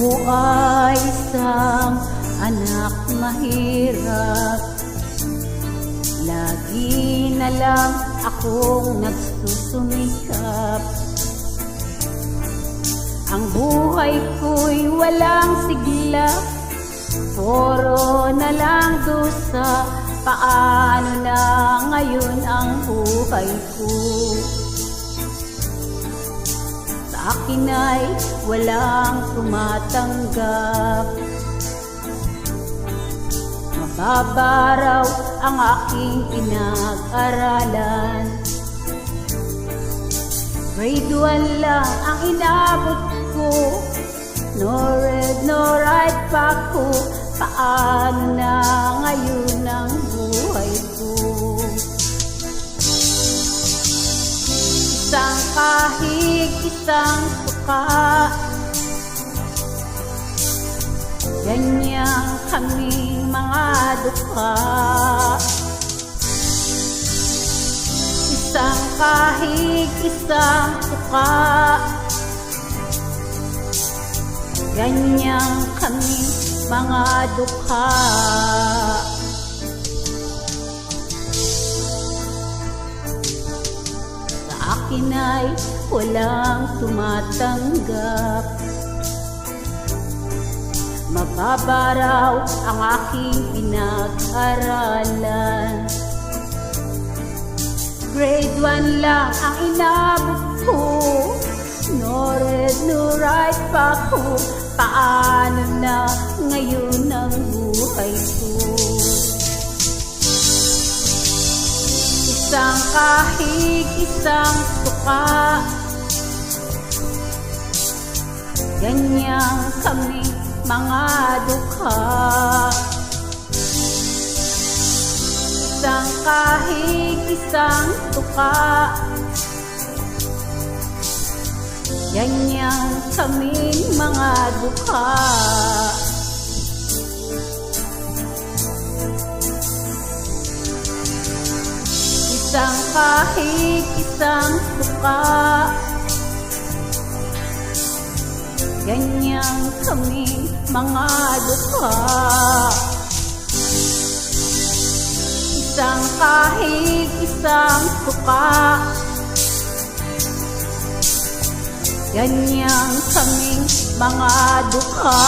Ako ay isang anak mahirap. Lagi na lang akong nagsusumikap. Ang buhay ko'y walang sigla, puro na lang dusa. Paano na ngayon ang buhay ko? Sa akin ay walang tumatanggap. Mababa raw ang aking pinag-aralan. Grade 1 lang ang inabot ko. No read, no write pa ko. Paano na ngayon ang buhay ko? Isang kahig, isang suka, ganyan kaming mga dukha. Isang kahig, isang suka, ganyan kaming mga dukha. Sa akin ay walang tumatanggap. Mababa raw ang aking pinag-aralan. Grade 1 lang ang inabot ko. No read, no write pa ko. Paano na ngayon ang buhay ko? Isang kahig, isang suka, ganyan kami mga dukha. Isang kahig, isang suka, ganyan kaming mga dukha. Isang kahig, isang suka, ganyan kaming mga dukha. Isang kahig, isang suka, ganyan kaming mga dukha.